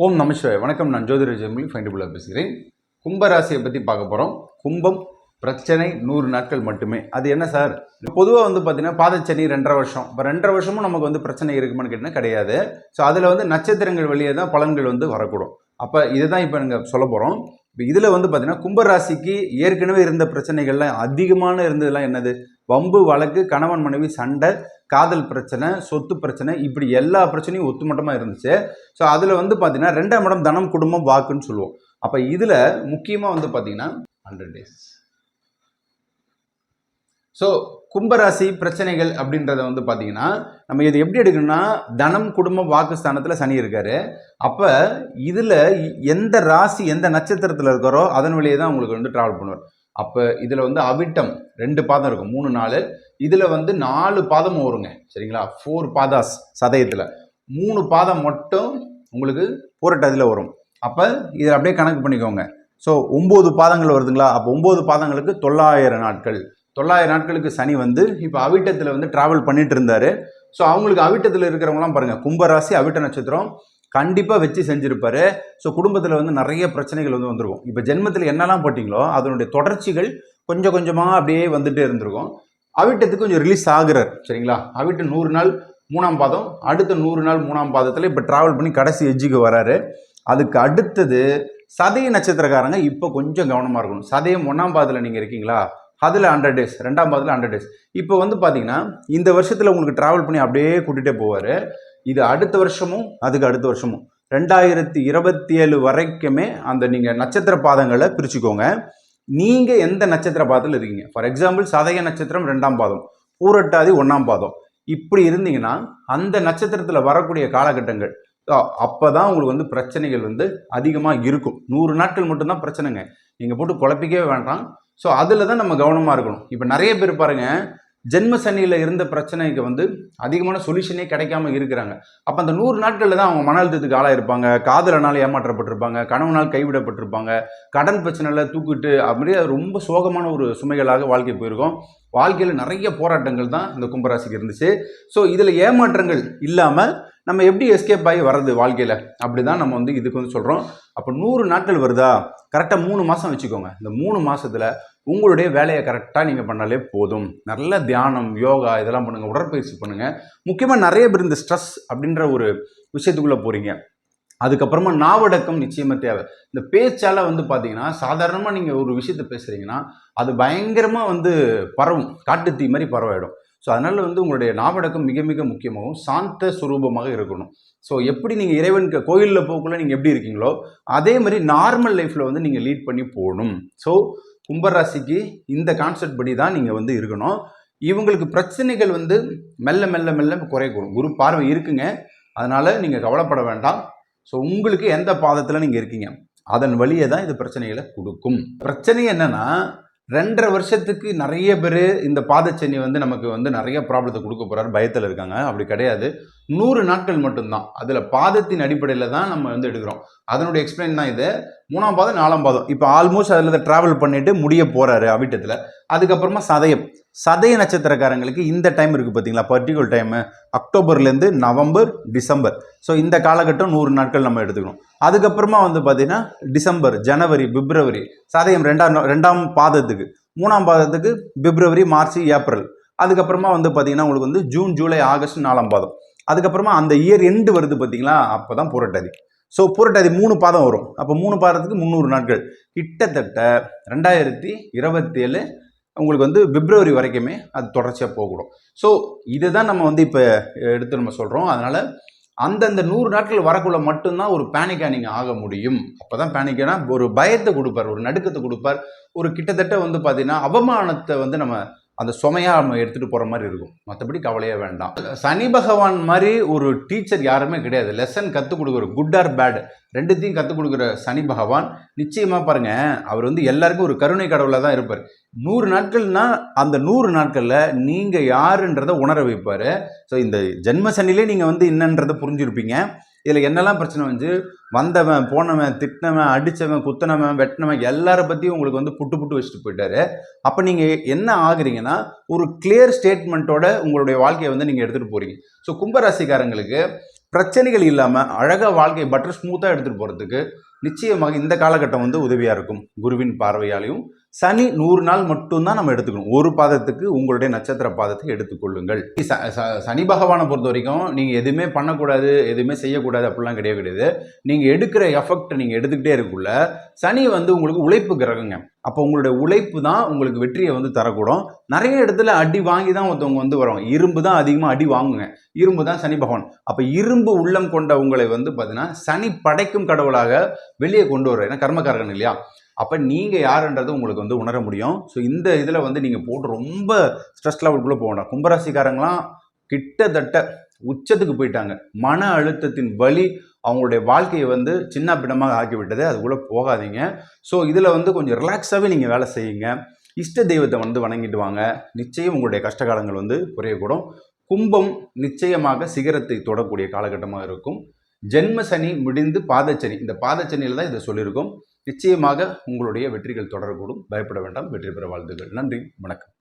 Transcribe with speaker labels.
Speaker 1: ஓம் நமசிவாய. வணக்கம். நான் ஜோதிட ஜெயமொழி ஃபைண்டபுளாக பேசுகிறேன். கும்பராசியை பற்றி பார்க்க போகிறோம். கும்பம் பிரச்சனை 100 நாட்கள் மட்டுமே. அது என்ன சார்? பொதுவாக பார்த்தீங்கன்னா பாதச்சனி 2.5 வருஷம். இப்போ 2.5 வருஷமும் நமக்கு பிரச்சனை இருக்குமான்னு கேட்டிங்கன்னா கிடையாது. ஸோ அதில் நட்சத்திரங்கள் வழியே தான் பலன்கள் வரக்கூடும். அப்போ இதுதான் இப்போ நாங்கள் சொல்ல போகிறோம். இப்போ இதில் பார்த்தீங்கன்னா கும்பராசிக்கு ஏற்கனவே இருந்த பிரச்சனைகள்லாம் அதிகமான இருந்ததுலாம் என்னது? வம்பு வழக்கு, கணவன் மனைவி சண்டை, காதல் பிரச்சனை, சொத்து பிரச்சனை, இப்படி எல்லா பிரச்சனையும் ஒத்துமொட்டமாக இருந்துச்சு. ஸோ அதில் பார்த்தீங்கன்னா 2ஆம் இடம் தனம், குடும்பம், வாக்குன்னு சொல்லுவோம். அப்போ இதில் முக்கியமாக பார்த்தீங்கன்னா 100 days. ஸோ கும்பராசி பிரச்சனைகள் அப்படின்றத பார்த்தீங்கன்னா நம்ம இதை எப்படி எடுக்கணும்னா, தனம், குடும்பம், வாக்கு ஸ்தானத்தில் சனி இருக்காரு. அப்போ இதில் எந்த ராசி எந்த நட்சத்திரத்தில் இருக்கிறோ அதன் வழியே தான் உங்களுக்கு ட்ராவல் பண்ணுவார். அப்போ இதில் அவிட்டம் 2 பாதம் இருக்கும், 3 4. இதில் 4 பாதமும் வருங்க, சரிங்களா? 4 பாதாஸ் சதயத்தில் 3 பாதம் மட்டும் உங்களுக்கு பூரட்டாதியில் வரும். அப்போ இதில் அப்படியே கணக்கு பண்ணிக்கோங்க. ஸோ 9 பாதங்கள் வருதுங்களா? அப்போ 9 பாதங்களுக்கு 900 நாட்கள். 900 நாட்களுக்கு சனி இப்போ அவிட்டத்தில் ட்ராவல் பண்ணிட்டு இருந்தார். ஸோ அவங்களுக்கு அவிட்டத்தில் இருக்கிறவங்களாம் பாருங்கள், கும்பராசி அவிட்ட நட்சத்திரம் கண்டிப்பாக வச்சு செஞ்சுருப்பார். ஸோ குடும்பத்தில் நிறைய பிரச்சனைகள் வந்துருக்கும். இப்போ ஜென்மத்தில் என்னெல்லாம் போட்டிங்களோ அதனுடைய தொடர்ச்சிகள் கொஞ்சம் கொஞ்சமாக அப்படியே வந்துகிட்டே இருந்திருக்கும். அவிட்டத்துக்கு கொஞ்சம் ரிலீஸ் ஆகுறார், சரிங்களா? அவிட்டம் 100 நாள் 3ஆம் பாதம், அடுத்த 100 நாள் 3ஆம் பாதத்தில் இப்போ ட்ராவல் பண்ணி கடைசி எஜ்ஜுக்கு வராரு. அதுக்கு அடுத்தது சதய நட்சத்திரக்காரங்க இப்போ கொஞ்சம் கவனமாக இருக்கணும். சதயம் 1ஆம் பாதத்தில் நீங்கள் இருக்கீங்களா, அதில் 100 days, 2ஆம் பாதத்தில் 100 days. இப்போ பார்த்தீங்கன்னா இந்த வருஷத்தில் உங்களுக்கு ட்ராவல் பண்ணி அப்படியே கூட்டிகிட்டே போவார். இது அடுத்த வருஷமும் அதுக்கு அடுத்த வருஷமும் 2027 வரைக்குமே அந்த நீங்கள் நட்சத்திர பாதங்களை பிரிச்சுக்கோங்க. நீங்கள் எந்த நட்சத்திர பாதத்தில் இருக்கீங்க? ஃபார் எக்ஸாம்பிள் சதய நட்சத்திரம் 2ஆம் பாதம், பூரட்டாதி 1ஆம் பாதம், இப்படி இருந்தீங்கன்னா அந்த நட்சத்திரத்தில் வரக்கூடிய காலகட்டங்கள் அப்போ தான் உங்களுக்கு பிரச்சனைகள் அதிகமாக இருக்கும். 100 நாட்கள் மட்டும்தான் பிரச்சனைங்க. நீங்கள் போட்டு குழப்பிக்கவே வேண்டாம். ஸோ அதில் தான் நம்ம கவனமாக இருக்கணும். இப்போ நிறைய பேர் பாருங்கள், ஜென்ம சனியில் இருந்த பிரச்சனைக்கு அதிகமான சொல்யூஷனே கிடைக்காம இருக்கிறாங்க. அப்போ அந்த 100 நாட்களில் தான் அவங்க மன அழுத்தத்துக்கு ஆளாக இருப்பாங்க, காதலனால் ஏமாற்றப்பட்டிருப்பாங்க, கணவனால் கைவிடப்பட்டிருப்பாங்க, கடன் பிரச்சனையில் தூக்கிட்டு அப்படியே ரொம்ப சோகமான ஒரு சுமைகளாக வாழ்க்கை போயிருக்கும். வாழ்க்கையில் நிறைய போராட்டங்கள் தான் இந்த கும்பராசிக்கு இருந்துச்சு. ஸோ இதில் ஏமாற்றங்கள் இல்லாமல் நம்ம எப்படி எஸ்கேப் ஆகி வர்றது வாழ்க்கையில், அப்படி தான் நம்ம இதுக்கு சொல்கிறோம். அப்போ 100 நாட்கள் வருதா, கரெக்டாக 3 மாதம் வச்சுக்கோங்க. இந்த 3 மாதத்தில் உங்களுடைய வேலையை கரெக்டாக நீங்கள் பண்ணாலே போதும். நல்ல தியானம், யோகா இதெல்லாம் பண்ணுங்கள், உடற்பயிற்சி பண்ணுங்கள். முக்கியமாக நிறைய பேர் இந்த ஸ்ட்ரெஸ் அப்படின்ற ஒரு விஷயத்துக்குள்ளே போகிறீங்க. அதுக்கப்புறமா நாவடக்கம் நிச்சயமாக தேவை. இந்த பேச்சால் பார்த்தீங்கன்னா சாதாரணமாக நீங்கள் ஒரு விஷயத்தை பேசுகிறீங்கன்னா அது பயங்கரமாக பரவும், காட்டு தீ மாதிரி பரவாயிடும். ஸோ அதனால் உங்களுடைய நாவடக்கம் மிக மிக முக்கியமாகவும் சாந்த சுரூபமாக இருக்கணும். ஸோ எப்படி நீங்கள் இறைவனுக்கு கோயிலில் போக்குள்ள நீங்கள் எப்படி இருக்கீங்களோ அதே மாதிரி நார்மல் லைஃப்பில் நீங்கள் லீட் பண்ணி போகணும். ஸோ கும்பராசிக்கு இந்த கான்செப்ட் படி தான் நீங்கள் இருக்கணும். இவங்களுக்கு பிரச்சனைகள் மெல்ல மெல்ல மெல்ல குறைக்கணும். குரு பார்வை இருக்குங்க, அதனால் நீங்கள் கவலைப்பட வேண்டாம். ஸோ உங்களுக்கு எந்த பாதத்தில் நீங்கள் இருக்கீங்க அதன் வழியே தான் இது பிரச்சனைகளை கொடுக்கும். பிரச்சனை என்னன்னா 2.5 வருஷத்துக்கு நிறைய பேர் இந்த பாதச்சனி நமக்கு நிறைய ப்ராப்ளத்தை கொடுக்க போகிறாரு, பயத்தில் இருக்காங்க. அப்படி கிடையாது. 100 நாட்கள் மட்டும்தான். அதில் பாதத்தின் அடிப்படையில் தான் நம்ம எடுக்கிறோம். அதனுடைய எக்ஸ்பிளைன் தான் இது. 3ஆம் பாதம் 4ஆம் பாதம் இப்போ ஆல்மோஸ்ட் அதில் ட்ராவல் பண்ணிட்டு முடிய போகிறாரு அவிட்டத்தில். அதுக்கப்புறமா சதய நட்சத்திரக்காரங்களுக்கு இந்த டைம் இருக்குது பார்த்தீங்களா, பர்டிகுலர் டைமு அக்டோபர்லேருந்து நவம்பர், டிசம்பர். ஸோ இந்த காலகட்டம் 100 நாட்கள் நம்ம எடுத்துக்கணும். அதுக்கப்புறமா பார்த்தீங்கன்னா டிசம்பர், ஜனவரி, பிப்ரவரி சதயம் 2ஆம் பாதத்துக்கு, 3ஆம் பாதத்துக்கு பிப்ரவரி, மார்ச், ஏப்ரல். அதுக்கப்புறமா பார்த்தீங்கன்னா உங்களுக்கு ஜூன், ஜூலை, ஆகஸ்ட் 4ஆம் பாதம். அதுக்கப்புறமா அந்த இயர் எண்டு வருது பார்த்தீங்களா, அப்போ தான் பூரட்டாதி. ஸோ பூரட்டாதி 3 பாதம் வரும். அப்போ 3 பாதத்துக்கு 300 நாட்கள். கிட்டத்தட்ட 2027 உங்களுக்கு பிப்ரவரி வரைக்குமே அது தொடர்ச்சியாக போகக்கூடும். ஸோ இதை தான் நம்ம இப்போ எடுத்து நம்ம சொல்கிறோம். அதனால் அந்தந்த 100 நாட்கள் வரக்குள்ள மட்டும்தான் ஒரு பேனிக்காக நீங்கள் ஆக முடியும். அப்போ தான் பேனிக்கானா ஒரு பயத்தை கொடுப்பார், ஒரு நடுக்கத்தை கொடுப்பார், ஒரு கிட்டத்தட்ட பார்த்தீங்கன்னா அவமானத்தை நம்ம அந்த சுமையாக நம்ம எடுத்துகிட்டு போகிற மாதிரி இருக்கும். மற்றபடி கவலையே வேண்டாம். சனி பகவான் மாதிரி ஒரு டீச்சர் யாருமே கிடையாது. லெசன் கற்றுக் கொடுக்குற, குட் ஆர் பேட் ரெண்டுத்தையும் கற்றுக் கொடுக்குற சனி பகவான் நிச்சயமாக பாருங்கள், அவர் எல்லாருக்கும் ஒரு கருணை கடவுளாக தான் இருப்பார். 100 நாட்கள்னா அந்த 100 நாட்களில் நீங்கள் யாருன்றதை உணர வைப்பார். ஸோ இந்த ஜென்ம சனிலே நீங்கள் என்னன்றதை புரிஞ்சுருப்பீங்க. இதில் என்னெல்லாம் பிரச்சனை வந்தவன், போனவன், திட்டினவன், அடித்தவன், குத்தினவன், வெட்டினவன் எல்லாரை பற்றியும் உங்களுக்கு புட்டு வச்சுட்டு போயிட்டாரு. அப்போ நீங்கள் என்ன ஆகுறீங்கன்னா ஒரு கிளியர் ஸ்டேட்மெண்ட்டோட உங்களுடைய வாழ்க்கையை நீங்கள் எடுத்துகிட்டு போகிறீங்க. ஸோ கும்பராசிக்காரங்களுக்கு பிரச்சனைகள் இல்லாமல் அழகாக வாழ்க்கையை பட்டர் ஸ்மூத்தாக எடுத்துகிட்டு போகிறதுக்கு நிச்சயமாக இந்த காலகட்டம் வந்து உதவியாக இருக்கும். குருவின் பார்வையாலையும் சனி 100 நாள் மட்டும்தான் நம்ம எடுத்துக்கணும். ஒரு பாதத்துக்கு உங்களுடைய நட்சத்திர பாதத்தை எடுத்துக்கொள்ளுங்கள். சனி பகவானை பொறுத்த வரைக்கும் நீங்கள் எதுவுமே பண்ணக்கூடாது, எதுவுமே செய்யக்கூடாது அப்படிலாம் கிடையாது. நீங்கள் எடுக்கிற எஃபெக்ட் நீங்கள் எடுத்துக்கிட்டே இருக்குள்ள சனி வந்து உங்களுக்கு உழைப்பு கிரகங்க. அப்போ உங்களுடைய உழைப்பு தான் உங்களுக்கு வெற்றியை வந்து தரக்கூடும். நிறைய இடத்துல அடி வாங்கி தான் ஒருத்தவங்க வந்து வருவாங்க. இரும்பு தான் அதிகமாக அடி வாங்குங்க. இரும்பு தான் சனி பகவான். அப்போ இரும்பு உள்ளம் கொண்ட உங்களை வந்து பார்த்தீங்கன்னா சனி படைக்கும் கடவுளாக வெளியே கொண்டு வர்றாரு. ஏன்னா கர்மக்காரகன் இல்லையா? அப்போ நீங்கள் யாருன்றது உங்களுக்கு வந்து உணர முடியும். ஸோ இந்த இதில் வந்து நீங்கள் போட்டு ரொம்ப ஸ்ட்ரெஸ் லெவலுக்குள்ளே போகணும். கும்பராசிக்காரங்களாம் கிட்டத்தட்ட உச்சத்துக்கு போயிட்டாங்க. மன அழுத்தத்தின் வலி அவங்களுடைய வாழ்க்கையை வந்து சின்ன பின்னமாக ஆக்கிவிட்டது. அதுக்குள்ளே போகாதீங்க. ஸோ இதில் வந்து கொஞ்சம் ரிலாக்ஸாகவே நீங்கள் வேலை செய்யுங்க. இஷ்ட தெய்வத்தை வந்து வணங்கிட்டு வாங்க. நிச்சயம் உங்களுடைய கஷ்டகாலங்கள் வந்து குறையக்கூடும். கும்பம் நிச்சயமாக சிகரத்தை தொடக்கூடிய காலகட்டமாக இருக்கும். ஜென்ம சனி முடிந்து பாதச்சனி, இந்த பாதச்சனியில் தான் இதை சொல்லியிருக்கோம். நிச்சயமாக உங்களுடைய வெற்றிகள் தொடரக்கூடும். பயப்பட வேண்டாம். வெற்றி பெற வாழ்த்துக்கள். நன்றி, வணக்கம்.